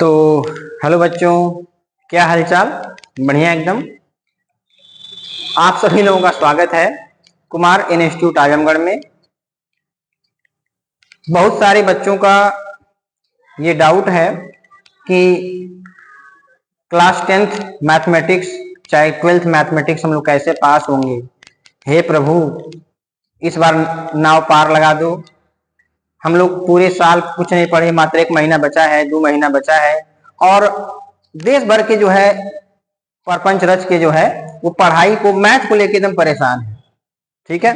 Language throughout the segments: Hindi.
तो हेलो बच्चों, क्या हालचाल। बढ़िया एकदम। आप सभी लोगों का स्वागत है कुमार इंस्टीट्यूट आजमगढ़ में। बहुत सारे बच्चों का ये डाउट है कि क्लास 10th मैथमेटिक्स चाहे 12th मैथमेटिक्स हम लोग कैसे पास होंगे। हे प्रभु, इस बार नाव पार लगा दो। हम लोग पूरे साल कुछ नहीं पढ़े, मात्र 1 महीना बचा है, 2 महीना बचा है, और देश भर के जो है परपंच रच के जो है वो पढ़ाई को, मैथ को लेकर एकदम परेशान है। ठीक है,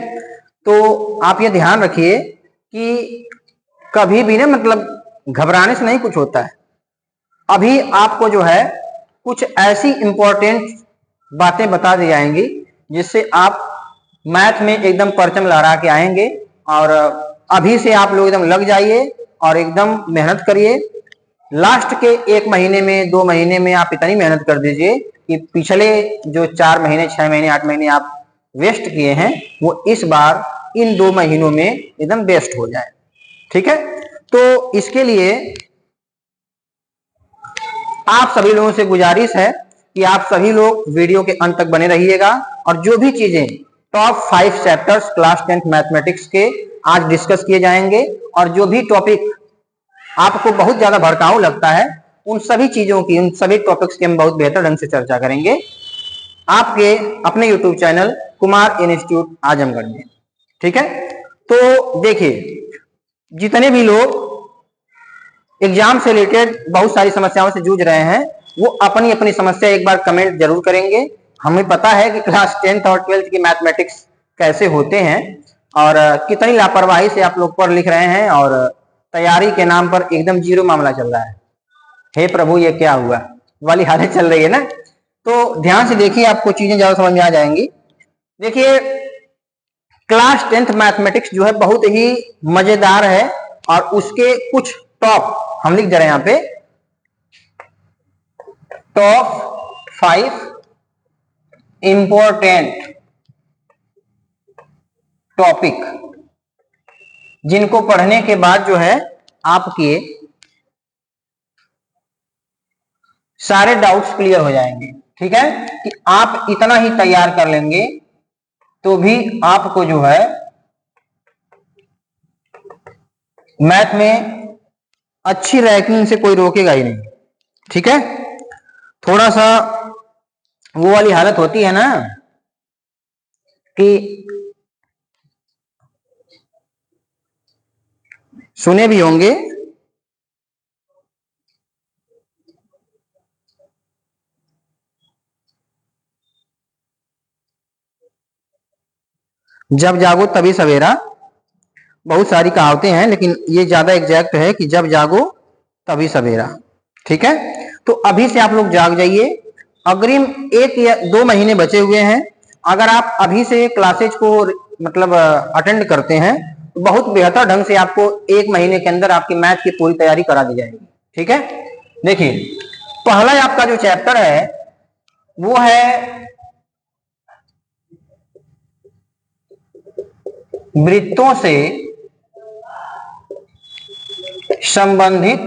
तो आप ये ध्यान रखिए कि कभी भी ना, मतलब घबराने से नहीं कुछ होता है। अभी आपको जो है कुछ ऐसी इंपॉर्टेंट बातें बता दी जाएंगी जिससे आप मैथ में एकदम परचम लहरा के आएंगे। और अभी से आप लोग एकदम लग जाइए और एकदम मेहनत करिए। लास्ट के 1 महीने में, 2 महीने में आप इतनी मेहनत कर दीजिए कि पिछले जो 4 महीने, 6 महीने, 8 महीने आप वेस्ट किए हैं वो इस बार इन 2 महीनों में एकदम बेस्ट हो जाए। ठीक है, तो इसके लिए आप सभी लोगों से गुजारिश है कि आप सभी लोग वीडियो के अंत तक बने रहिएगा और जो भी चीजें top 5 chapters class 10th mathematics के आज डिस्कस किए जाएंगे और जो भी टॉपिक आपको बहुत ज्यादा भड़काऊ लगता है उन सभी चीजों की, उन सभी टॉपिक्स की हम बहुत बेहतर ढंग से चर्चा करेंगे आपके अपने YouTube channel Kumar institute Azamgarh में। ठीक है, तो देखिए, जितने भी लोग एग्जाम से रिलेटेड बहुत सारी समस्याओं से जूझ रहे हैं वो अपनी अपनी समस्या एक बार कमेंट जरूर करेंगे। हमें पता है कि क्लास 10th और 12th की मैथमेटिक्स कैसे होते हैं और कितनी लापरवाही से आप लोग पढ़ लिख रहे हैं और तैयारी के नाम पर एकदम जीरो मामला चल रहा है। हे प्रभु, ये क्या हुआ वाली हालत चल रही है ना। तो ध्यान से देखिए, आपको चीजें ज्यादा समझ में आ जाएंगी। देखिए, क्लास 10th मैथमेटिक्स जो है बहुत ही मजेदार है और उसके कुछ टॉप हम लिख दे रहे हैं यहाँ पे, टॉप 5 इंपॉर्टेंट टॉपिक जिनको पढ़ने के बाद जो है आपके सारे डाउट्स क्लियर हो जाएंगे। ठीक है, कि आप इतना ही तैयार कर लेंगे तो भी आपको जो है मैथ में अच्छी रैंकिंग से कोई रोकेगा ही नहीं। ठीक है, थोड़ा सा वो वाली हालत होती है ना कि सुने भी होंगे, जब जागो तभी सवेरा। बहुत सारी कहावतें हैं लेकिन ये ज्यादा एग्जैक्ट है कि जब जागो तभी सवेरा। ठीक है, तो अभी से आप लोग जाग जाइए। अग्रिम 1 या 2 महीने बचे हुए हैं। अगर आप अभी से क्लासेज को मतलब अटेंड करते हैं तो बहुत बेहतर ढंग से आपको 1 महीने के अंदर आपकी मैथ की पूरी तैयारी करा दी जाएगी। ठीक है, देखिए, पहला आपका जो चैप्टर है वो है वृत्तों से संबंधित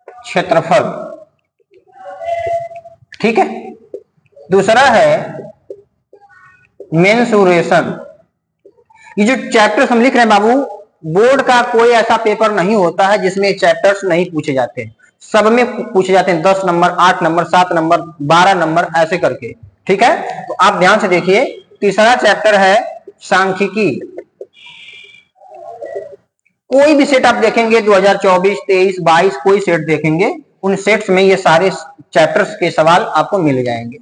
क्षेत्रफल। ठीक है, दूसरा है मेंसुरेशन। ये जो चैप्टर्स हम लिख रहे हैं बाबू, बोर्ड का कोई ऐसा पेपर नहीं होता है जिसमें चैप्टर्स नहीं पूछे जाते, सब में पूछे जाते हैं। 10 नंबर, 8 नंबर, 7 नंबर, 12 नंबर ऐसे करके। ठीक है, तो आप ध्यान से देखिए। तीसरा चैप्टर है सांख्यिकी। कोई भी सेट आप देखेंगे 2024, 23, 22 कोई सेट देखेंगे, उन सेट्स में ये सारे चैप्टर्स के सवाल आपको मिल जाएंगे।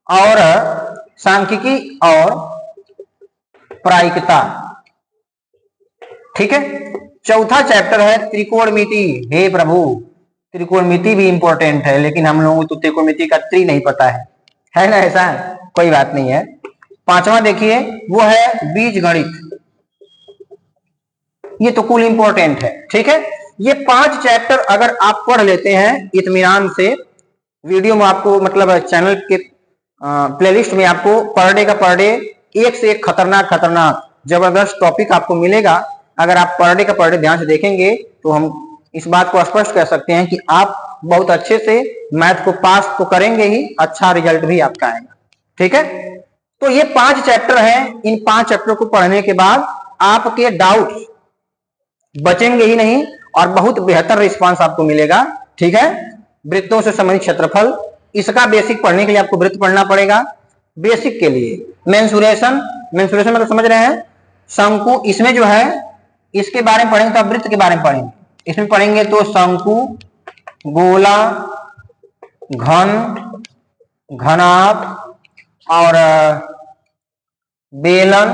और सांख्यिकी और प्रायिकता। ठीक है, चौथा चैप्टर है त्रिकोणमिति। हे प्रभु, त्रिकोणमिति भी इंपॉर्टेंट है लेकिन हम लोगों को तो त्रिकोणमिति का त्रि नहीं पता है ना, ऐसा कोई बात नहीं है। पांचवा देखिए, वो है बीजगणित। ये तो कुल इंपॉर्टेंट है। ठीक है, ये 5 चैप्टर अगर आप पढ़ लेते हैं इत्मीनान से, वीडियो में आपको मतलब चैनल के प्लेलिस्ट में आपको पर डे का पर डे एक से एक खतरनाक खतरनाक जबरदस्त टॉपिक आपको मिलेगा। अगर आप पर डे का पर डे ध्यान से देखेंगे तो हम इस बात को स्पष्ट कह सकते हैं कि आप बहुत अच्छे से मैथ को पास तो करेंगे ही, अच्छा रिजल्ट भी आपका आएगा। ठीक है, तो ये 5 चैप्टर हैं। इन 5 चैप्टर को पढ़ने के बाद आपके डाउट्स बचेंगे ही नहीं और बहुत बेहतर रिस्पांस आपको मिलेगा। ठीक है, वृत्तों से संबंधित क्षेत्रफल, इसका बेसिक पढ़ने के लिए आपको वृत्त पढ़ना पड़ेगा। बेसिक के लिए मेंसुरेशन, मेंसुरेशन मतलब समझ रहे हैं, शंकु, इसमें जो है इसके बारे में पढ़ेंगे तो आप वृत्त के बारे में पढ़ेंगे। इसमें पढ़ेंगे तो शंकु, गोला, घन, घनाभ और बेलन,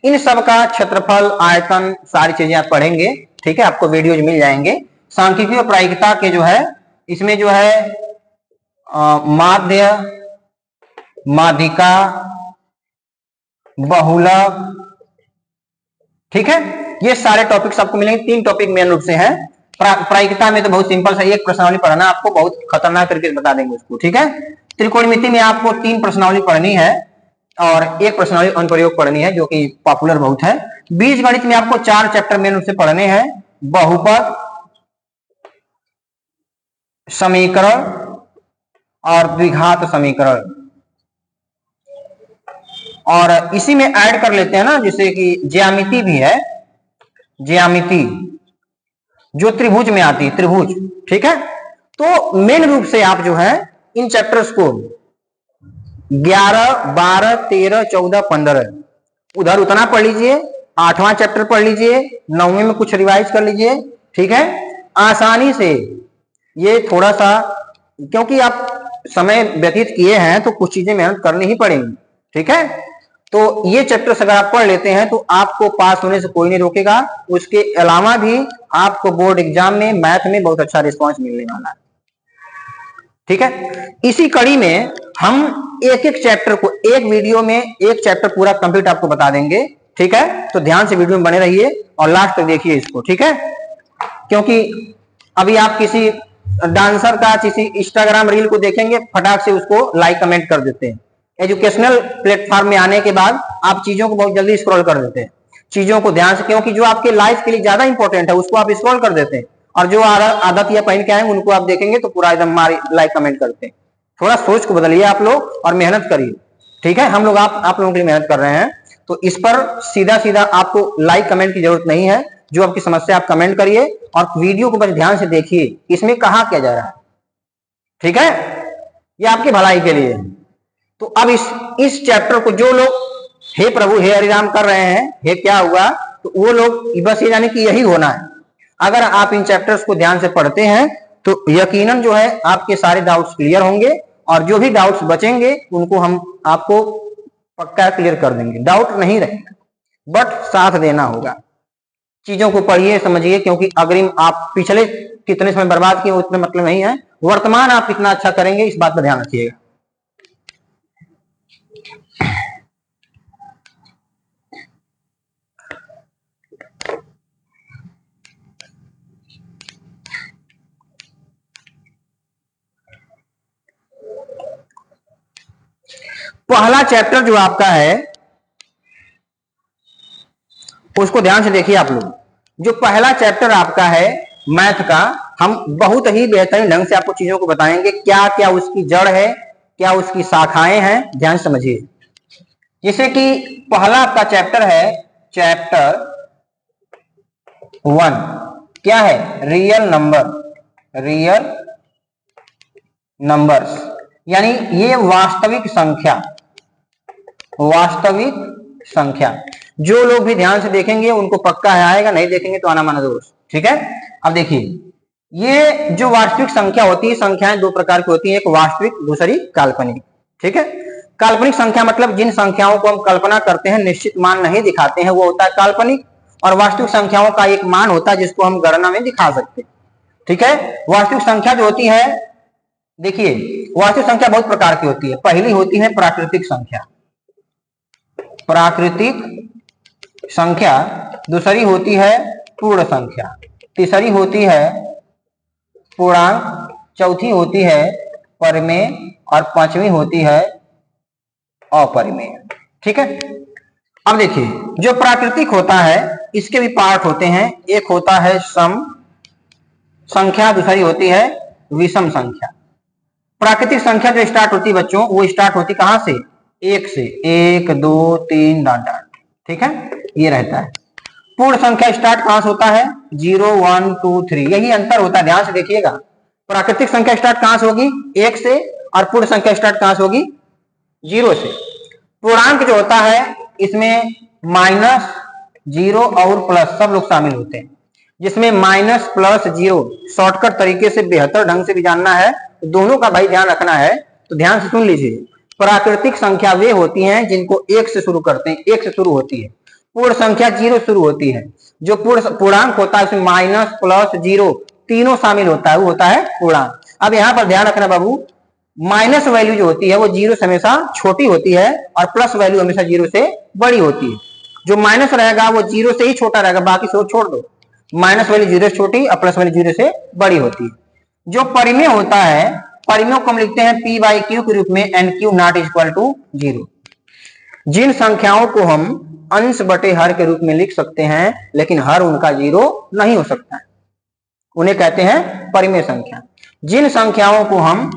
इन सब का क्षेत्रफल, आयतन, सारी चीजें आप पढ़ेंगे। ठीक है, आपको वीडियोज मिल जाएंगे। सांख्यिकी और प्रायिकता के जो है इसमें जो है माध्य, माध्यिका, बहुलक, ठीक है, ये सारे टॉपिक्स आपको मिलेंगे। 3 टॉपिक मेन रूप से हैं। प्रायिकता में तो बहुत सिंपल सा एक प्रश्नावली पढ़ना, आपको बहुत खतरनाक तरीके से बता देंगे उसको। ठीक है, त्रिकोणमिति में आपको 3 प्रश्नावली पढ़नी है और 1 प्रश्नावली अनुप्रयोग पढ़नी है, जो कि पॉपुलर बहुत है। बीजगणित में आपको 4 चैप्टर मेन रूप से पढ़ने हैं, बहुपद, समीकरण और द्विघात समीकरण। और इसी में ऐड कर लेते हैं ना, जैसे कि ज्यामिति भी है, ज्यामिति जो त्रिभुज में आती है, त्रिभुज। ठीक है, तो मेन रूप से आप जो है इन चैप्टर्स को 11, 12, 13, 14, 15 उधर उतना पढ़ लीजिए, 8वां चैप्टर पढ़ लीजिए, 9वें में कुछ रिवाइज कर लीजिए। ठीक है, आसानी से ये थोड़ा सा, क्योंकि आप समय व्यतीत किए हैं तो कुछ चीजें मेहनत करनी ही पड़ेंगी। ठीक है, तो ये चैप्टर्स अगर आप पढ़ लेते हैं तो आपको पास होने से कोई नहीं रोकेगा। उसके अलावा भी आपको बोर्ड एग्जाम में मैथ में बहुत अच्छा रिस्पांस मिलने वाला है। ठीक है, इसी कड़ी में हम एक एक चैप्टर को एक वीडियो में एक चैप्टर पूरा कंप्लीट आपको बता देंगे। ठीक है, तो ध्यान से वीडियो में बने रहिए और लास्ट तक देखिए इसको। ठीक है, क्योंकि अभी आप किसी डांसर का किसी इंस्टाग्राम रील को देखेंगे, फटाक से उसको लाइक कमेंट कर देते हैं। एजुकेशनल प्लेटफॉर्म में आने के बाद आप चीजों को बहुत जल्दी स्क्रॉल कर देते हैं, चीजों को ध्यान से, क्योंकि जो आपके लाइफ के लिए ज्यादा इंपॉर्टेंट है उसको आप स्क्रॉल कर देते हैं, और जो आदत या पहन के आएंगे उनको आप देखेंगे तो पूरा एकदम लाइक कमेंट करते हैं। थोड़ा सोच को बदलिए आप लोग और मेहनत करिए। ठीक है, हम लोग आप लोगों के लिए मेहनत कर रहे हैं, तो इस पर सीधा सीधा आपको लाइक कमेंट की जरूरत नहीं है। जो आपकी समस्या आप कमेंट करिए और वीडियो को बस ध्यान से देखिए, इसमें कहा क्या जा रहा है। ठीक है, ये आपकी भलाई के लिए है। तो अब इस चैप्टर को जो लोग हे प्रभु हे हरिराम कर रहे हैं, हे क्या हुआ, तो वो लोग बस ये जाने कि यही होना है। अगर आप इन चैप्टर्स को ध्यान से पढ़ते हैं तो यकीनन जो है आपके सारे डाउट्स क्लियर होंगे, और जो भी डाउट्स बचेंगे उनको हम आपको पक्का क्लियर कर देंगे। डाउट नहीं रहेगा, बट साथ देना होगा। चीजों को पढ़िए, समझिए, क्योंकि अग्रिम आप पिछले कितने समय बर्बाद किए उतने मतलब नहीं है, वर्तमान आप कितना अच्छा करेंगे इस बात पर ध्यान रखिएगा। पहला चैप्टर जो आपका है उसको ध्यान से देखिए आप लोग। जो पहला चैप्टर आपका है मैथ का, हम बहुत ही बेहतरीन ढंग से आपको चीजों को बताएंगे, क्या क्या उसकी जड़ है, क्या उसकी शाखाएं हैं, ध्यान समझिए। जैसे कि पहला आपका चैप्टर है चैप्टर 1, क्या है, रियल नंबर, रियल नंबर्स, यानी ये वास्तविक संख्या, वास्तविक संख्या। जो लोग भी ध्यान से देखेंगे उनको पक्का है आएगा, नहीं देखेंगे तो आना माना दोस्त। ठीक है, अब देखिए, ये जो वास्तविक संख्या होती है, संख्याएं 2 प्रकार की होती हैं, एक वास्तविक, दूसरी काल्पनिक। ठीक है, काल्पनिक संख्या मतलब जिन संख्याओं को हम कल्पना करते हैं, निश्चित मान नहीं दिखाते हैं, वो होता है काल्पनिक। और वास्तविक संख्याओं का एक मान होता है जिसको हम गणना में दिखा सकते हैं। ठीक है, वास्तविक संख्या जो होती है, देखिए वास्तविक संख्या बहुत प्रकार की होती है। पहली होती है प्राकृतिक संख्या, प्राकृतिक संख्या, दूसरी होती है पूर्ण संख्या, तीसरी होती है पूर्णांक, चौथी होती है परिमेय और 5वीं होती है अपरिमेय। ठीक है, अब देखिए, जो प्राकृतिक होता है इसके भी पार्ट होते हैं। एक होता है सम, संख्या, दूसरी होती है विषम संख्या। प्राकृतिक संख्या जो स्टार्ट होती है बच्चों, वो स्टार्ट होती कहां से? 1 से, 1 2 3 डॉट डॉट, ठीक है, ये रहता है। पूर्ण संख्या स्टार्ट कहां से होता है? 0 1 2 3, यही अंतर होता है, ध्यान से देखिएगा। प्राकृतिक संख्या स्टार्ट कहां से होगी? 1 से, और पूर्ण संख्या स्टार्ट कहां से होगी? 0 से। पूर्णांक जो होता है इसमें माइनस, 0 और प्लस सब लोग शामिल होते हैं, जिसमें माइनस प्लस 0 शॉर्टकट तरीके से बेहतर ढंग से भी जानना है, तो दोनों का भाई ध्यान रखना है, तो ध्यान से सुन लीजिए। प्राकृतिक संख्या वे होती हैं जिनको 1 से शुरू करते हैं, 1 से शुरू होती है। पूर्ण संख्या 0 शुरू होती है। जो पूर्णांक होता है उसमें माइनस प्लस 0 तीनों शामिल होता है, वो होता है पूर्णांक। अब यहाँ पर ध्यान रखना बाबू, माइनस वैल्यू जो होती है वो 0 से हमेशा छोटी होती है, और प्लस वैल्यू हमेशा 0 से बड़ी होती है। जो माइनस रहेगा वो 0 से ही छोटा रहेगा, बाकी सब छोड़ दो। माइनस वैल्यू 0 से छोटी और प्लस वैल्यू 0 से बड़ी होती है। जो परिमेय होता है, परिमेय को हम लिखते हैं p बाई क्यू के रूप में, and q not equal to 0। जिन संख्याओं को हम अंश बटे हर के रूप में लिख सकते हैं, लेकिन हर उनका 0 नहीं हो सकता है, उन्हें कहते हैं परिमेय संख्या। जिन संख्याओं को हम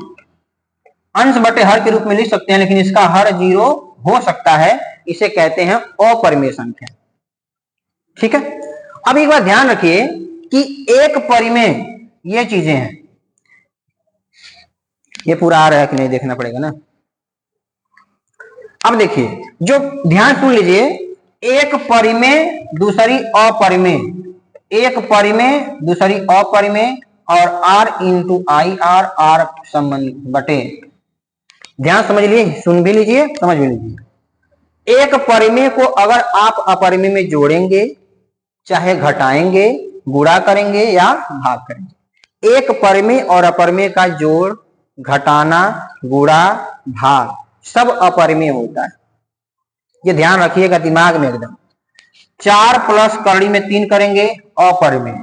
अंश बटे हर के रूप में लिख सकते हैं, लेकिन इसका हर 0 हो सकता है, इसे कहते हैं अपरिमेय संख्या, ठीक है। अब एक बार ध्यान रखिए कि एक परिमेय, ये चीजें हैं, ये पूरा आ रहा है कि नहीं देखना पड़ेगा ना। अब देखिए, जो ध्यान सुन लीजिए, एक परिमेय दूसरी अपरिमेय, एक परिमेय दूसरी अपरिमेय, और R into I R, R संबंध बटे, ध्यान समझ लीजिए, सुन भी लीजिए, समझ भी लीजिए। एक परिमेय को अगर आप अपरिमेय में जोड़ेंगे, चाहे घटाएंगे, गुणा करेंगे या भाग करेंगे, एक परिमेय और अपरिमेय का जोड़, घटाना, गुणा, भाग सब अपरिमेय होता है, ये ध्यान रखिएगा दिमाग में एकदम। 4 प्लस कड़ी में 3 करेंगे अपरिमेय,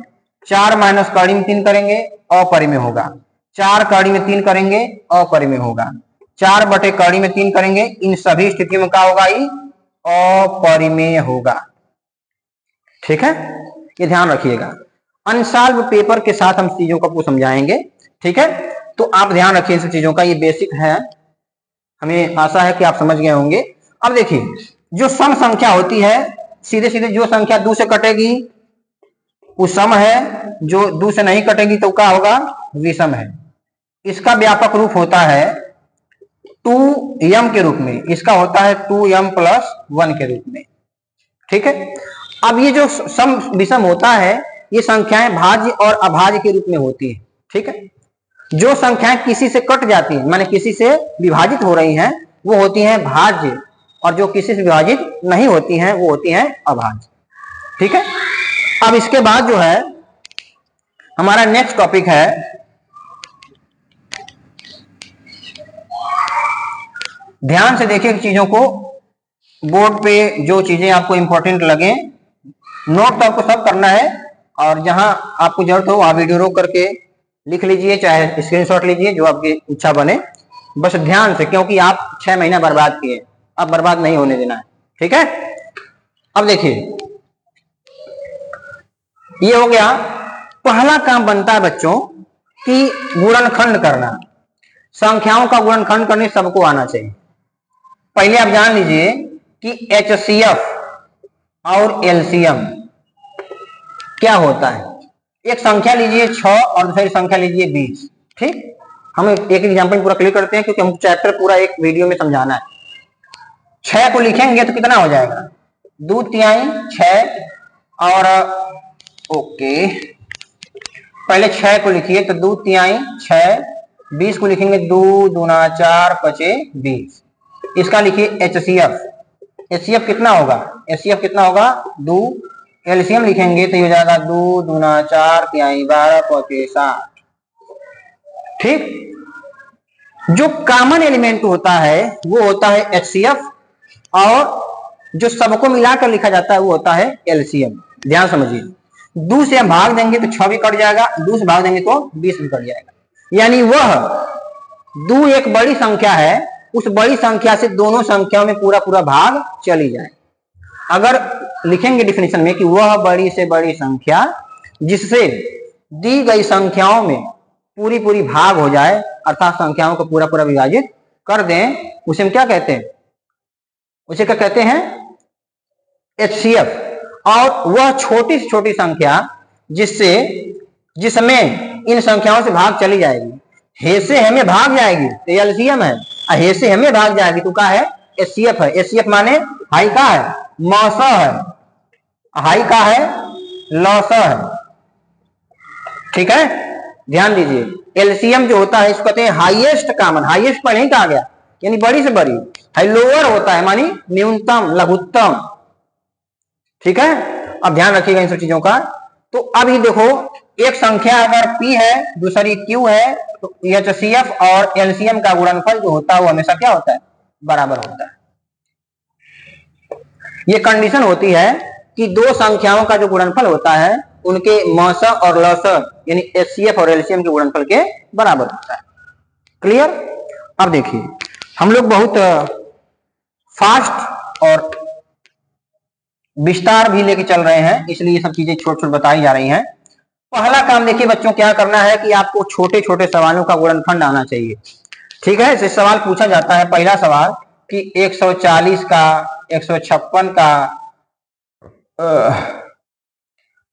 4 माइनस कड़ी में 3 करेंगे अपरिमेय होगा, 4 कड़ी में 3 करेंगे अपरिमेय होगा, 4 बटे कड़ी में 3 करेंगे, इन सभी स्थितियों में क्या होगा? ये अपरिमेय होगा, ठीक है, ये ध्यान रखिएगा। अनसॉल्व पेपर के साथ हम चीजों को समझाएंगे, ठीक है, तो आप ध्यान रखिए इन चीजों का, ये बेसिक है, हमें आशा है कि आप समझ गए होंगे। अब देखिए, जो सम संख्या होती है, सीधे सीधे जो संख्या 2 से कटेगी वो सम है, जो 2 से नहीं कटेगी तो क्या होगा? विषम है। इसका व्यापक रूप होता है 2m के रूप में, इसका होता है 2m प्लस 1 के रूप में, ठीक है। अब ये जो सम विषम होता है, ये संख्याएं भाज्य और अभाज्य के रूप में होती है, ठीक है। जो संख्याएं किसी से कट जाती हैं, माने किसी से विभाजित हो रही हैं, वो होती हैं भाज्य, और जो किसी से विभाजित नहीं होती हैं वो होती हैं अभाज्य, ठीक है। अब इसके बाद जो है हमारा नेक्स्ट टॉपिक है ध्यान से देखिए चीजों को, बोर्ड पे जो चीजें आपको इंपॉर्टेंट लगे, नोट तो आपको सब करना है, और जहां आपको जरूरत हो वहां वीडियो रोक करके लिख लीजिए, चाहे स्क्रीनशॉट लीजिए, जो आपकी इच्छा बने, बस ध्यान से, क्योंकि आप 6 महीना बर्बाद किए, अब बर्बाद नहीं होने देना है, ठीक है। अब देखिए, ये हो गया पहला काम बनता है बच्चों कि गुणनखंड करना। संख्याओं का गुणनखंड करने सबको आना चाहिए। पहले आप जान लीजिए कि HCF और LCM क्या होता है। एक संख्या लीजिए 6 और दूसरी संख्या लीजिए 20, ठीक। हम एक एग्जांपल पूरा क्लियर करते हैं, क्योंकि हमको चैप्टर पूरा एक वीडियो में समझाना है। 6 को लिखेंगे तो कितना हो जाएगा? 2 तिहाई 6, और ओके, पहले 6 को लिखिए तो 2 तिहाई 6, 20 को लिखेंगे 2 दूना 4 पचे 20। इसका लिखिए HCF, HCF कितना होगा? HCF कितना होगा? 2। एलसीएम लिखेंगे तो ये हो जाएगा 2 दूना 4 तिहाई 12 पचे 7, ठीक। जो कॉमन एलिमेंट होता है वो होता है HCF, और जो सबको मिलाकर लिखा जाता है वो होता है LCM। ध्यान समझिए, 2 से हम भाग देंगे तो 6 भी कट जाएगा, 2 से भाग देंगे तो 20 भी कट जाएगा, यानी वह 2 एक बड़ी संख्या है, उस बड़ी संख्या से दोनों संख्याओं में पूरा पूरा भाग चली जाए। अगर लिखेंगे डिफिनेशन में कि वह बड़ी से बड़ी संख्या जिससे दी गई संख्याओं में पूरी पूरी भाग हो जाए, अर्थात संख्याओं को पूरा पूरा विभाजित कर दें, उसे हम क्या कहते हैं? उसे क्या कहते हैं? HCF। और वह छोटी से छोटी संख्या जिसमें इन संख्याओं से भाग चली जाएगी, हे से हमें भाग जाएगी तो एलसीएम है, हे से हमें भाग जाएगी तो क्या है? HCF है। HCF माने हाई का है, मौसा है, हाई का है, लौसा है। ठीक है, ध्यान दीजिए। एलसीएम जो होता है इसको कहते हैं हाईएस्ट कॉमन। हाईएस्ट पर नहीं कहा गया, यानी बड़ी से बड़ी। हाई लोअर होता है मानी न्यूनतम, लघुत्तम। ठीक है, अब ध्यान रखिएगा इन सब चीजों का। तो अभी देखो, एक संख्या अगर P है, दूसरी Q है, तो HCF और LCM का गुणनफल जो होता है वो हमेशा क्या होता है? बराबर होता है। ये कंडीशन होती है कि दो संख्याओं का जो गुणनफल होता है उनके मौसा और लौसा यानी HCF और LCM के गुणनफल के बराबर होता है। क्लियर? अब देखिए, हम लोग बहुत फास्ट और विस्तार भी लेके चल रहे हैं, इसलिए ये सब चीजें छोट छोट बताई जा रही हैं। पहला काम देखिए बच्चों, क्या करना है कि आपको छोटे छोटे सवालों का गुणनफल आना चाहिए। ठीक है, इसे सवाल पूछा जाता है। पहला सवाल कि 140 का, 156 का,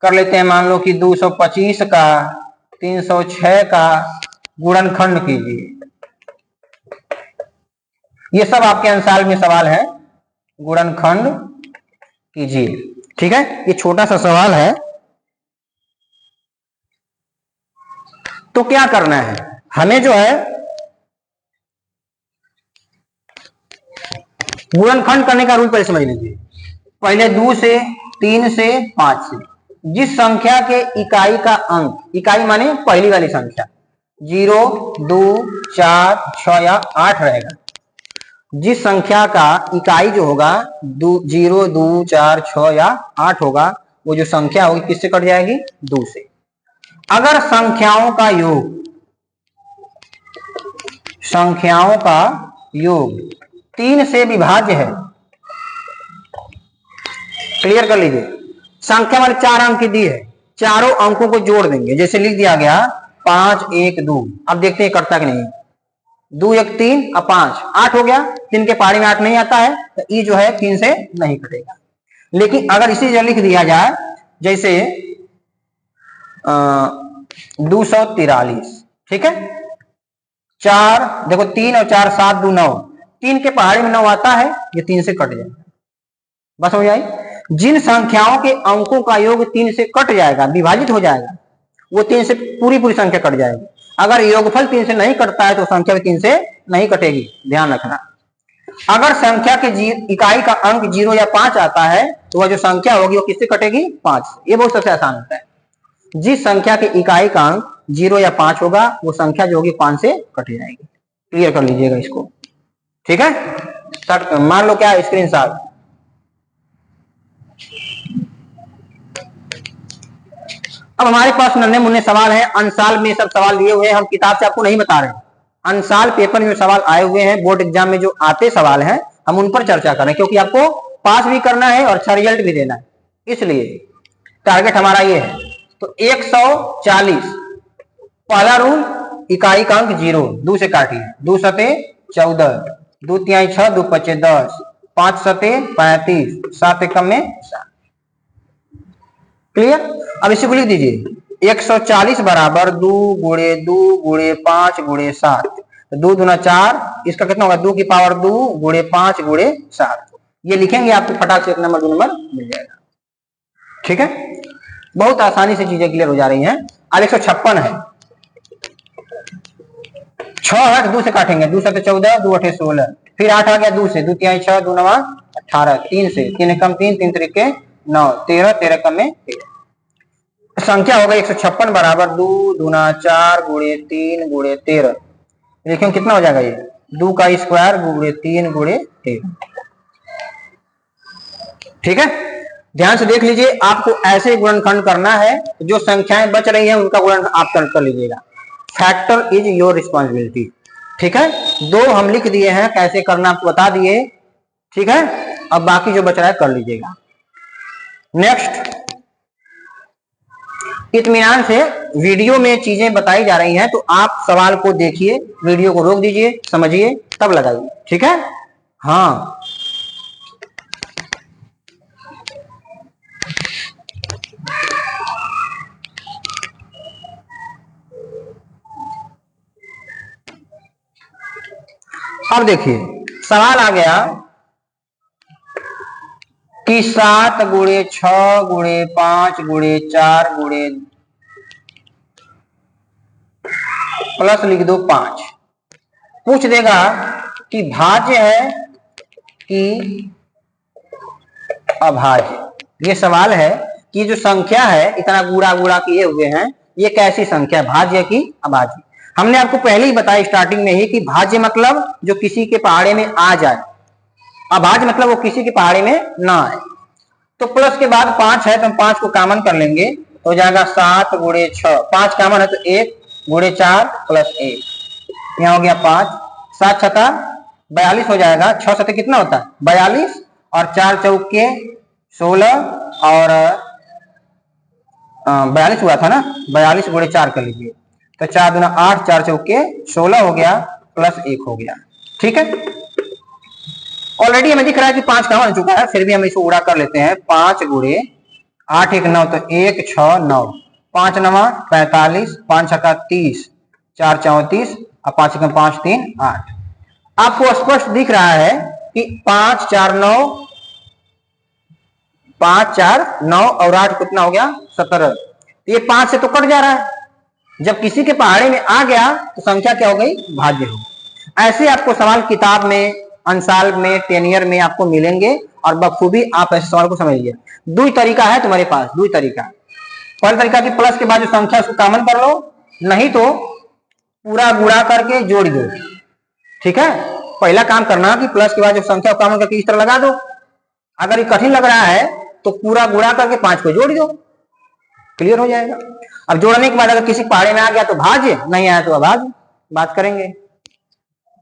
कर लेते हैं मान लो कि 225 का, 306 का गुणनखंड कीजिए। ये सब आपके अंसाल में सवाल है, गुणनखंड कीजिए। ठीक है, ये छोटा सा सवाल है। तो क्या करना है हमें, जो है गुणनखंड करने का रूल पहले समझ लीजिए। पहले 2 से, 3 से, 5 से जिस संख्या के इकाई का अंक, इकाई माने पहली वाली संख्या 0, 2, 4, 6 या 8 रहेगा, जिस संख्या का इकाई जो होगा 0, 2, 4, 6 या 8 होगा, वो जो संख्या होगी किससे कट जाएगी? 2 से। अगर संख्याओं का योग 3 से विभाज्य है, क्लियर कर लीजिए। संख्या वाले 4 अंक की दी है, चारों अंकों को जोड़ देंगे, जैसे लिख दिया गया 5, 1, 2। अब देखते हैं कटता कि नहीं। 2, 1, 3 और 5, 8 हो गया। 3 के पहाड़ी में 8 नहीं आता है, तो ये जो है 3 से नहीं कटेगा। लेकिन अगर इसी जगह लिख दिया जाए जैसे 243, ठीक है, 4 देखो 3 और 4 7, 2 9, 3 के पहाड़ी में 9 आता है, ये 3 से कट जाएगा। बस हो जाए। जिन संख्याओं के अंकों का योग 3 से कट जाएगा, विभाजित हो जाएगा, वो 3 से पूरी पूरी संख्या कट जाएगी। अगर योगफल 3 से नहीं कटता है तो संख्या भी 3 से नहीं कटेगी, ध्यान रखना। अगर संख्या के इकाई का अंक 0 या 5 आता है तो वह जो संख्या होगी वो किससे कटेगी? 5 से। ये बहुत सबसे आसान होता है। जिस संख्या के इकाई का अंक 0 या 5 होगा वो संख्या जो होगी 5 से कट जाएगी। क्लियर कर लीजिएगा इसको। ठीक है, मान लो क्या स्क्रीनशॉट। अब हमारे पास नन्हे मुन्ने सवाल हैं, अंसाल में सब सवाल दिए हुए हैं, हम किताब से आपको नहीं बता रहे हैं। अंसाल पेपर में सवाल आए हुए हैं, बोर्ड एग्जाम में जो आते सवाल हैं हम उन पर चर्चा करें, क्योंकि आपको पास भी करना है और अच्छा रिजल्ट भी देना है, इसलिए टारगेट हमारा ये है। तो 140, पहला रूल, इकाई का अंक 0, 2 से काटिए। 2 सते 14, 2 तिहाई 6, 2 पचे 10, 5 सते 35, 7 एकम में 7। क्लियर? अब इसी को लिख दीजिए 140 बराबर 2 गुणे 2 गुणे 5 गुणे 7, तो 2 दूना 4, इसका कितना होगा? 2 की पावर 2 गुणे 5 गुणे 7। ये लिखेंगे आपको फटाक से 1 नंबर 2 नंबर मिल जाएगा। ठीक है, बहुत आसानी से चीजें क्लियर हो जा रही हैं। अब 156 है, 6 है तो 2 से काटेंगे। 2 सते 14, 2 अठे 16, फिर 8 आ गया 2 से, 2 तिहाई 6, 2 नवा 18, 3 से, 3 एकम 3, 3 त्रिके 9, 13, 13 एकम में 13। संख्या होगा 156 बराबर 2 दूना 4 गुणे 3 गुणे 13। देखिए कितना हो जाएगा ये? 2 का स्क्वायर गुणे 3 गुणे 13। ठीक है, ध्यान से देख लीजिए, आपको ऐसे गुणनखंड करना है, जो संख्याएं बच रही हैं उनका गुणन आप कर लीजिएगा। Factor is your responsibility. ठीक है, 2 हम लिख दिए हैं, कैसे करना आपको बता दिए। ठीक है, अब बाकी जो बच रहा है कर लीजिएगा। नेक्स्ट, इत्मीनान से वीडियो में चीजें बताई जा रही हैं, तो आप सवाल को देखिए, वीडियो को रोक दीजिए, समझिए, तब लगाइए। ठीक है? हाँ, अब देखिए सवाल आ गया कि 7 गुणे 6 गुणे 5 गुणे 4 गुणे प्लस लिख दो 5। पूछ देगा कि भाज्य है कि अभाज्य। ये सवाल है कि जो संख्या है इतना गुणा गुणा किए हुए हैं, ये कैसी संख्या है, भाज्य की अभाज्य। हमने आपको पहले ही बताया स्टार्टिंग में ही कि भाज्य मतलब जो किसी के पहाड़े में आ जाए, अभाज्य मतलब वो किसी के पहाड़े में ना आए। तो प्लस के बाद 5 है तो हम 5 को कॉमन कर लेंगे, तो हो जाएगा 7 गुणे 6। 5 कॉमन है तो 1 गुणे 4 प्लस 1, यहाँ हो गया 5। 7 छक्का 42 हो जाएगा। 6 सत्ते कितना होता है 42, और 4 चौके 16, और 42 हुआ था ना, 42 गुणे 4 कर लीजिए, तो 4 दूना 8, 4 चौके 16 हो गया, प्लस 1 हो गया। ठीक है, ऑलरेडी हमें दिख रहा है कि 5 कॉमन हो चुका है, फिर भी हम इसको उड़ा कर लेते हैं। 5 गुणे 8 1 9, तो 1 6 9, 5 9 45, 5 छक्का 30, 4 34, और 5 1 5 3 8। आपको स्पष्ट दिख रहा है कि 5 4 9, 5 4 9 और 8 कितना हो गया 17। ये 5 से तो कट जा रहा है, जब किसी के पहाड़े में आ गया तो संख्या क्या हो गई, भाज्य हो गई। ऐसे आपको सवाल किताब में, अंसाल में, टेनियर में आपको मिलेंगे, और बखूबी आप ऐसे सवाल को समझिए। दो तरीका है तुम्हारे पास, दो तरीका। पहला तरीका कि प्लस के बाद जो संख्या उसको कॉमन कर लो, नहीं तो पूरा गुणा करके जोड़ दो। ठीक है, पहला काम करना कि प्लस के बाद जो संख्या कॉमन करके इस तरह लगा दो। अगर ये कठिन लग रहा है तो पूरा गुणा करके 5 को जोड़ दो, क्लियर हो जाएगा। अब जोड़ने के बाद अगर किसी पहाड़े में आ गया तो भाज्य, नहीं आया तो अभाज्य, बात करेंगे।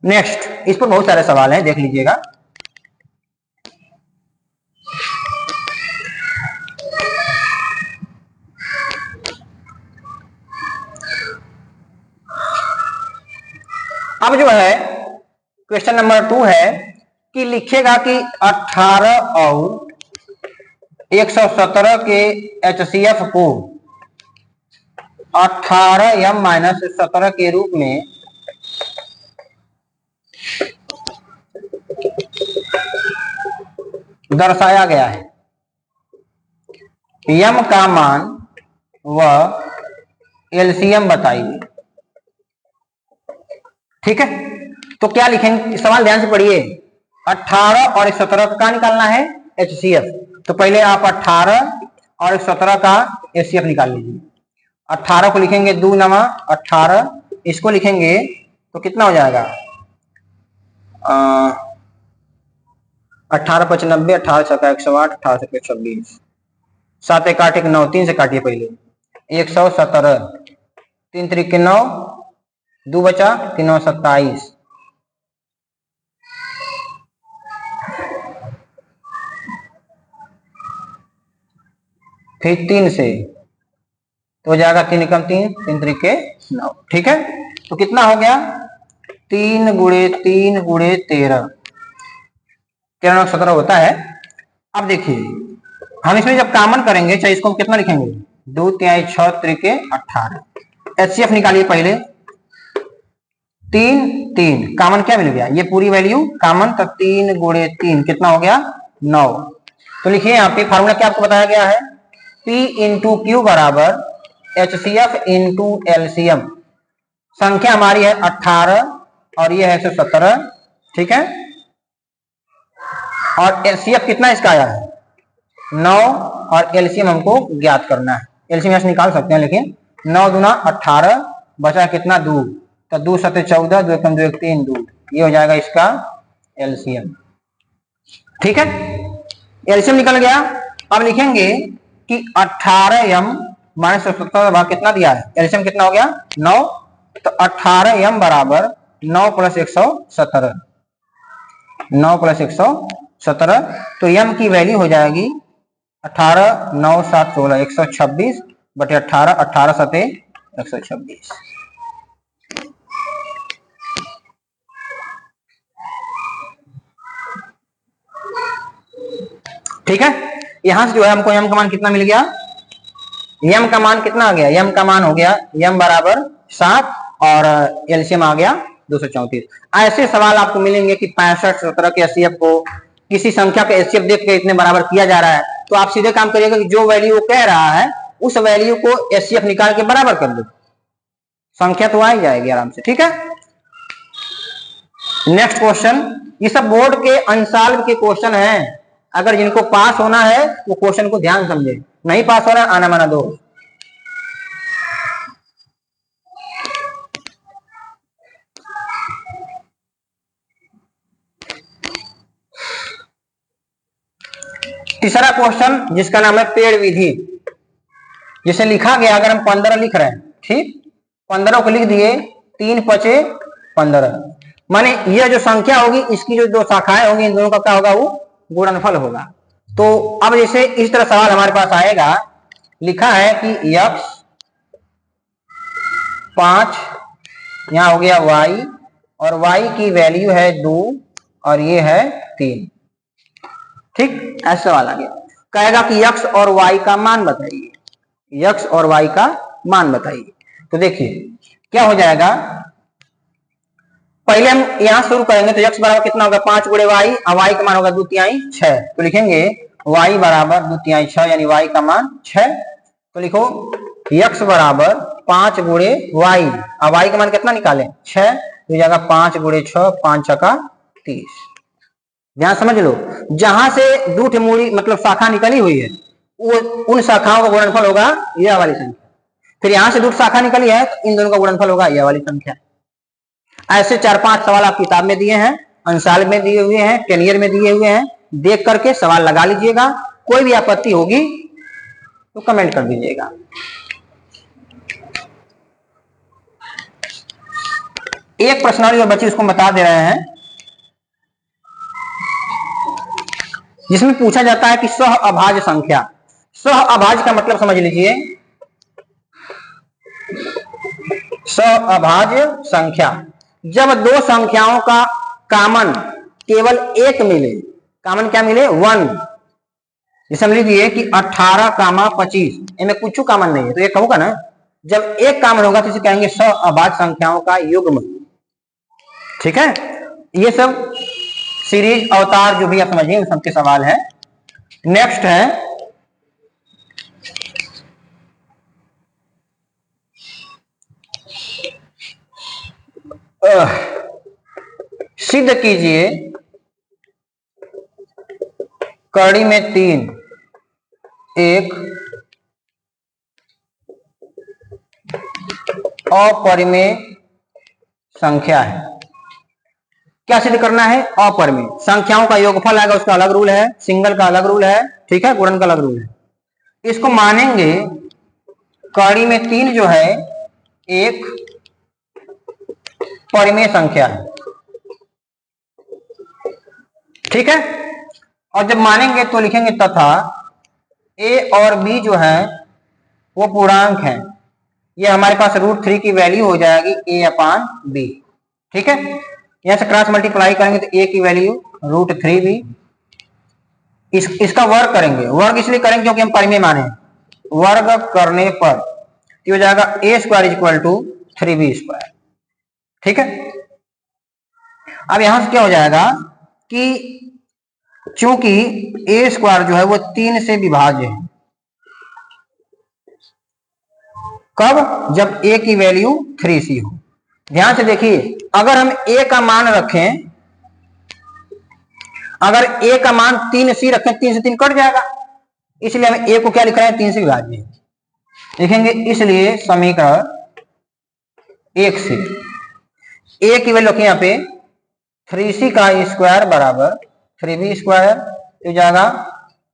नेक्स्ट, इस पर बहुत सारे सवाल हैं, देख लीजिएगा। अब जो है क्वेश्चन नंबर 2 है कि लिखेगा कि 18 और 117 के HCF को 18m-17 के रूप में दर्शाया गया है। m का मान व LCM बताइए। ठीक है, तो क्या लिखेंगे, सवाल ध्यान से पढ़िए। 18 और 117 का निकालना है HCF, तो पहले आप 18 और 117 का HCF निकाल लीजिए। 18 को लिखेंगे 2 नमा 18, इसको लिखेंगे तो कितना हो जाएगा 18 5 90, 18 छक्का 108, 18 छक्के 126, 7 1 8 1 9, 3 से काटिए पहले, 117, 3 3 9, 2 बचा 3 9 27, फिर 3 से तो हो जाएगा 3 एकम 3, 3 त्रिके 9। ठीक है, तो कितना हो गया 3 गुणे 3 गुणे 13, 13 9 17 होता है। अब देखिए हम इसमें जब कॉमन करेंगे, चाहे इसको हम कितना लिखेंगे 2 3 6 त्रिके 18। HCF निकालिए पहले, 3 3 कॉमन क्या मिल गया, ये पूरी वैल्यू कॉमन, तो 3 गुणे 3 कितना हो गया 9। तो लिखिए यहाँ पे फार्मूला क्या आपको बताया गया है, P इंटू क्यू बराबर HCF इंटू LCM। संख्या हमारी है 18 और ये है 117। ठीक है, और LCF कितना इसका आया है 9, और LCM हमको ज्ञात करना है। LCM ऐसे निकाल सकते हैं, लेकिन 9 दूना 18, बचा कितना 2, तो 2 7 14, 2 1 2 1 3 2, ये हो जाएगा इसका LCM। ठीक है, LCM निकल गया। अब लिखेंगे कि 18m माइनस 117 भाग कितना दिया है, LCM कितना हो गया 9, तो 18m बराबर 9 प्लस 117, 9 प्लस 117, तो m की वैल्यू हो जाएगी 18 9 7 16, 126, बटे 18, 18 सते 126। ठीक है, यहां से जो है हमको m का मान कितना मिल गया, m का मान कितना आ गया, m का मान हो गया m बराबर 7 और एलसीएम आ गया 234। ऐसे सवाल आपको मिलेंगे कि 65, 17 के एचसीएफ को किसी संख्या के एचसीएफ देख के इतने बराबर किया जा रहा है, तो आप सीधे काम करिएगा कि जो वैल्यू वो कह रहा है उस वैल्यू को एचसीएफ निकाल के बराबर कर दो, संख्या तो आ ही जाएगी आराम से। ठीक है, नेक्स्ट क्वेश्चन, ये सब बोर्ड के अनसॉल्व के क्वेश्चन हैं, अगर जिनको पास होना है वो क्वेश्चन को ध्यान समझे, नहीं पास हो रहा आना माना दो। तीसरा क्वेश्चन जिसका नाम है पेड़ विधि, जिसे लिखा गया, अगर हम 15 लिख रहे हैं, ठीक, 15 को लिख दिए, 3 पचे 15, माने यह जो संख्या होगी इसकी जो दो शाखाएं होंगी इन दोनों का क्या होगा, वो गुणनफल होगा। तो अब जैसे इस तरह सवाल हमारे पास आएगा, लिखा है कि x 5, यहां हो गया y, और y की वैल्यू है 2 और ये है 3। ठीक, ऐसा सवाल आ गया, कहेगा कि x और y का मान बताइए, x और y का मान बताइए। तो देखिए क्या हो जाएगा, पहले हम यहां शुरू करेंगे, तो x बराबर कितना होगा 5 गुणे y, और y का मान होगा 2/3 6, तो लिखेंगे y बराबर 2/3 6, यानी y का मान 6। तो लिखो x बराबर 5 गुणे y, और y का मान कितना निकालें 6, तो जाएगा 5 गुणे 6, 5 छका 30। ध्यान समझ लो, जहां से दूठ मूड़ी मतलब शाखा निकली हुई है वो उन शाखाओं का गुणनफल होगा यह वाली संख्या, फिर यहां से दूठ शाखा निकली है तो इन दोनों का गुणनफल होगा यह वाली संख्या। ऐसे 4-5 सवाल आप किताब में दिए हैं, अंसाल में दिए हुए हैं, कैनियर में दिए हुए हैं, देख करके सवाल लगा लीजिएगा, कोई भी आपत्ति होगी तो कमेंट कर दीजिएगा। एक प्रश्नावली और बच्चे उसको बता दे रहे हैं, जिसमें पूछा जाता है कि सह अभाज्य संख्या, सह अभाज्य का मतलब समझ लीजिए, सह अभाज्य संख्या जब दो संख्याओं का कॉमन केवल एक मिले, कॉमन क्या मिले 1, जैसे हम लीजिए कि 18, 25, इनमें कुछ कॉमन नहीं है तो एक होगा ना, जब एक कॉमन होगा तो इसे कहेंगे सह अभाज्य संख्याओं का युग्म। ठीक है, ये सब सीरीज अवतार जो भी आप समझिए उन सबके सवाल है। नेक्स्ट है सिद्ध कीजिए कड़ी में 3 एक अपरिमेय संख्या है। क्या सिद्ध करना है, अपरिमेय संख्याओं का योगफल आएगा, उसका अलग रूल है, सिंगल का अलग रूल है, ठीक है, गुणन का अलग रूल है। इसको मानेंगे कड़ी में 3 जो है एक परिमेय संख्या है, ठीक है, और जब मानेंगे तो लिखेंगे तथा a और b जो है वो पूर्णांक है, ये हमारे पास √3 की वैल्यू हो जाएगी a/b। ठीक है, यहां से क्रॉस मल्टीप्लाई करेंगे तो a की वैल्यू √3b, इसका वर्ग करेंगे, वर्ग इसलिए करेंगे क्योंकि हम परिमेय माने, वर्ग करने पर हो जाएगा a² = 3b²। ठीक है, अब यहां से क्या हो जाएगा कि चूंकि a² जो है वो 3 से विभाज्य है, कब, जब a की वैल्यू 3c हो। ध्यान से देखिए, अगर हम a का मान रखें, अगर a का मान 3c रखें, 3 से 3 कट जाएगा, इसलिए हम a को क्या लिख रहे हैं 3 से विभाज्य लिखेंगे, इसलिए समीकरण 1 से a की वैल्यू रखें यहाँ पे 3c का स्क्वायर बराबर 3b², तो जाएगा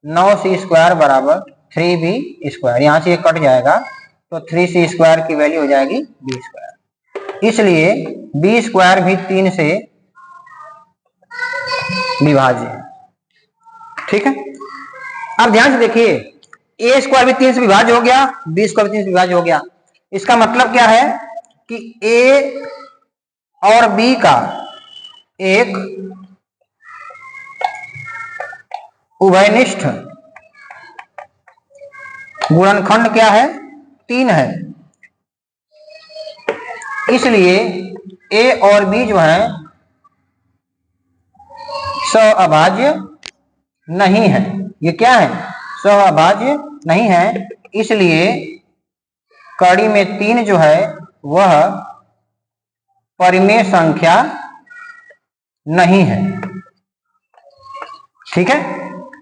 9c² बराबर 3b², यहां से ये कट जाएगा तो 3c² की वैल्यू हो जाएगी b², इसलिए b² भी 3 से विभाज्य है। ठीक है, अब ध्यान से देखिए, ए स्क्वायर भी 3 से विभाज्य हो गया, बी स्क्वायर भी 3 से विभाज्य हो गया। इसका मतलब क्या है कि ए और बी का एक उभयनिष्ठ गुणनखंड क्या है? 3 है। इसलिए ए और बी जो है सहअभाज्य नहीं है। ये क्या है? सहअभाज्य नहीं है। इसलिए कड़ी में 3 जो है वह परिमेय संख्या नहीं है। ठीक है,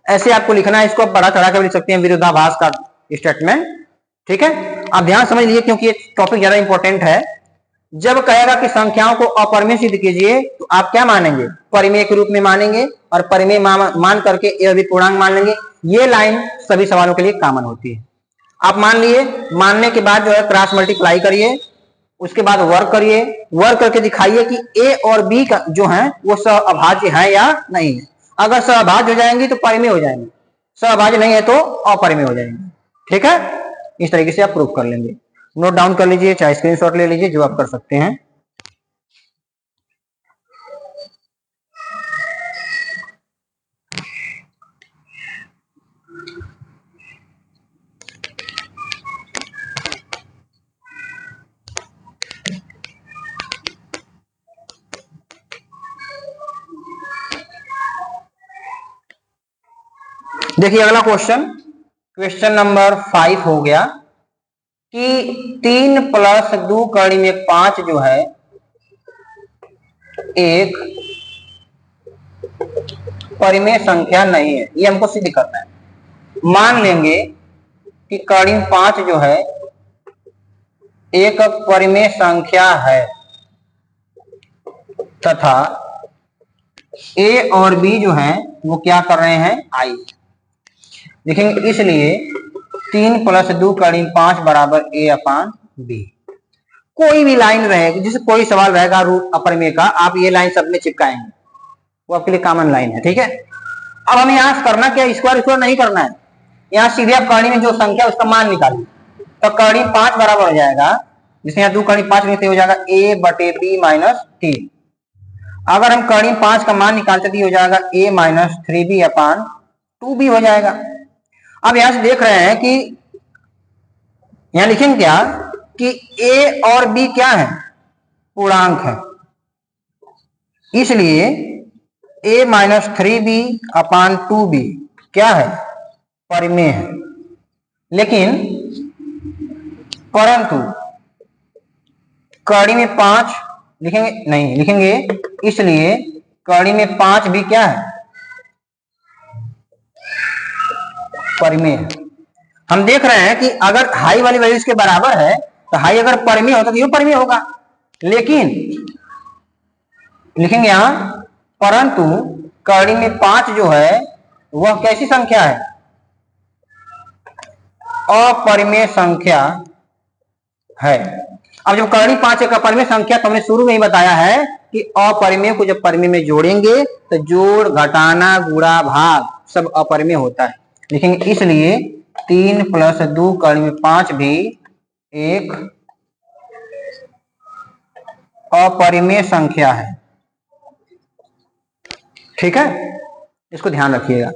ऐसे आपको लिखना है। इसको आप बढ़ा चढ़ा कर लिख सकते हैं, विरोधाभास का स्टेटमेंट। ठीक है, आप ध्यान समझ लीजिए क्योंकि ये टॉपिक ज्यादा इंपॉर्टेंट है। जब कहेगा कि संख्याओं को अपरिमेय सिद्ध कीजिए तो आप क्या मानेंगे? परिमेय के रूप में मानेंगे और परिमेय मान करके ए और बी पूर्णांक मान लेंगे। ये लाइन सभी सवालों के लिए कॉमन होती है। आप मान लिए, मानने के बाद जो है क्रॉस मल्टीप्लाई करिए, उसके बाद वर्क करिए, वर्क करके दिखाइए कि ए और बी का जो है वो सहअभाज्य है या नहीं है। अगर सहअभाज्य हो जाएंगी तो परिमेय हो जाएंगे, सहअभाज्य नहीं है तो अपरिमेय हो जाएंगे। ठीक है, इस तरीके से आप प्रूव कर लेंगे। नोट डाउन कर लीजिए, चाहे स्क्रीनशॉट ले लीजिए, जो आप कर सकते हैं। देखिए अगला क्वेश्चन नंबर 5 हो गया कि 3 + 2 कड़ी में 5 जो है एक परिमेय संख्या नहीं है। ये हमको सिद्ध करना है। मान लेंगे कि कड़ी में 5 जो है एक परिमेय संख्या है तथा ए और बी जो है वो क्या कर रहे हैं? आई देखेंगे। इसलिए 3 + 2 कड़ी 5 बराबर ए अपान बी। कोई भी लाइन रहेगी, जिसे कोई सवाल रहेगा रूट अपरिमेय का, आप ये लाइन सब में चिपकाएंगे, वो आपके लिए कॉमन लाइन है। ठीक है, अब हमें यहां करना क्या? स्क्वायर नहीं करना है। यहाँ सीधे आप कड़ी में जो संख्या उसका मान निकालिए। तो कड़ी 5 बराबर हो जाएगा, जिसमें यहाँ 2 कड़ी 5 में से हो जाएगा a बटे b माइनस 3। अगर हम कड़ी 5 का मान निकालते तो हो जाएगा a minus 3b upon 2b हो जाएगा। अब यहां से देख रहे हैं कि यहां लिखेंगे क्या कि a और b क्या है? पूर्णांक है। इसलिए a minus 3b upon 2b क्या है? परिमेय है। लेकिन परंतु कड़ी में 5 लिखेंगे नहीं, लिखेंगे इसलिए कड़ी में 5 भी क्या है? परिमेय है। हम देख रहे हैं कि अगर हाई वाली वैल्यू इसके बराबर है तो हाई अगर परिमेय होता तो ये परिमेय होगा। लेकिन लिखेंगे यहां परंतु कड़ी में 5 जो है वह कैसी संख्या है? अपरिमेय संख्या है। अब जब कड़ी 5 एक अपरिमेय संख्या, तो हमने शुरू में ही बताया है कि अपरिमेय को जब परिमेय में जोड़ेंगे तो जोड़, घटाना, गुणा, भाग सब अपरिमेय होता है। लिखेंगे इसलिए 3 + 2 कड़ी में 5 भी एक अपरिमेय संख्या है। ठीक है, इसको ध्यान रखिएगा।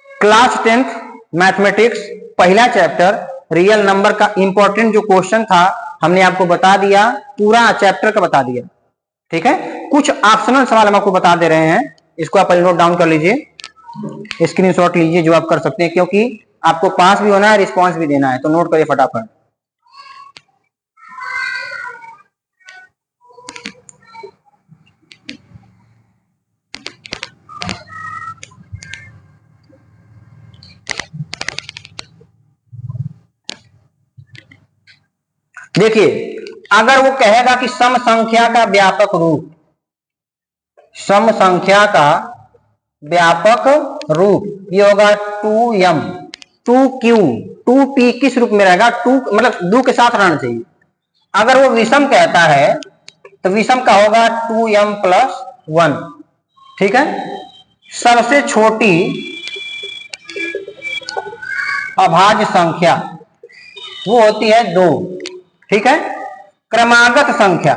क्लास 10th मैथमेटिक्स पहला चैप्टर रियल नंबर का इंपॉर्टेंट जो क्वेश्चन था हमने आपको बता दिया, पूरा चैप्टर का बता दिया। ठीक है, कुछ ऑप्शनल सवाल हम आपको बता दे रहे हैं, इसको आप नोट डाउन कर लीजिए, स्क्रीनशॉट लीजिए, जो आप कर सकते हैं, क्योंकि आपको पास भी होना है, रिस्पांस भी देना है, तो नोट करिए फटाफट। देखिए अगर वो कहेगा कि सम संख्या का व्यापक रूप, सम संख्या का व्यापक रूप ये होगा 2m 2q 2p किस रूप में रहेगा? 2 मतलब 2 के साथ रहना चाहिए। अगर वो विषम कहता है तो विषम का होगा 2m + 1। ठीक है, सबसे छोटी अभाज्य संख्या वो होती है 2। ठीक है। क्रमागत संख्या,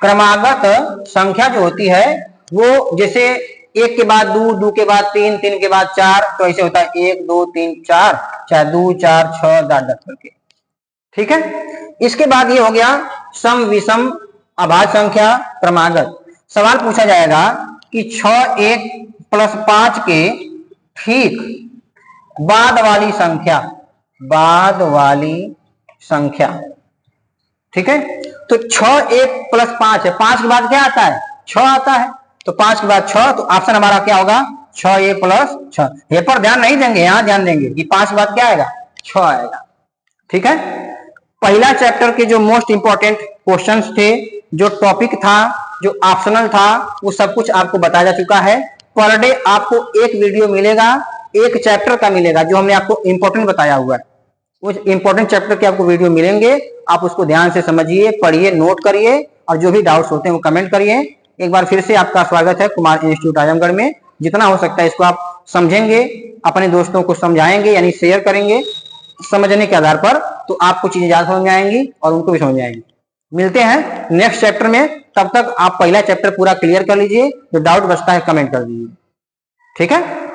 क्रमागत संख्या जो होती है वो जैसे 1 के बाद 2, 2 के बाद 3, 3 के बाद 4, तो ऐसे होता है 1 2 3 4, 4 2 4 6 डॉट करके। ठीक है। इसके बाद ये हो गया सम विषम अभाज्य संख्या क्रमागत। सवाल पूछा जाएगा कि 6 1 प्लस 5 के ठीक बाद वाली संख्या, बाद वाली संख्या। ठीक है। तो 6 1 प्लस 5 है, 5 के बाद क्या आता है 6 आता है, तो 5 के बाद 6, तो ऑप्शन हमारा क्या होगा 6 1 प्लस 6। ये पर ध्यान नहीं देंगे, यहां ध्यान देंगे कि 5 के बाद क्या आएगा 6 आएगा। ठीक है। पहला चैप्टर के जो मोस्ट इंपॉर्टेंट क्वेश्चंस थे, जो टॉपिक था, जो ऑप्शनल था, वो सब कुछ आपको बताया जा चुका है। पर डे आपको एक वीडियो मिलेगा, एक चैप्टर का मिलेगा जो हमने आपको इंपॉर्टेंट बताया हुआ है। उस इंपॉर्टेंट चैप्टर के आपको वीडियो मिलेंगे, आप उसको ध्यान से समझिए, पढ़िए, नोट करिए और जो भी डाउट्स होते हैं वो कमेंट करिए। एक बार फिर से आपका स्वागत है कुमार इंस्टीट्यूट आजमगढ़ में। जितना हो सकता है इसको आप समझेंगे, अपने दोस्तों को समझाएंगे यानी शेयर करेंगे समझने के आधार पर, तो आपको चीजें ज्यादा समझ में आएंगी और उनको भी समझ में आएंगी। मिलते हैं नेक्स्ट चैप्टर में, तब तक आप पहला चैप्टर पूरा क्लियर कर लीजिए, जो डाउट बचता है कमेंट कर दीजिए। ठीक है।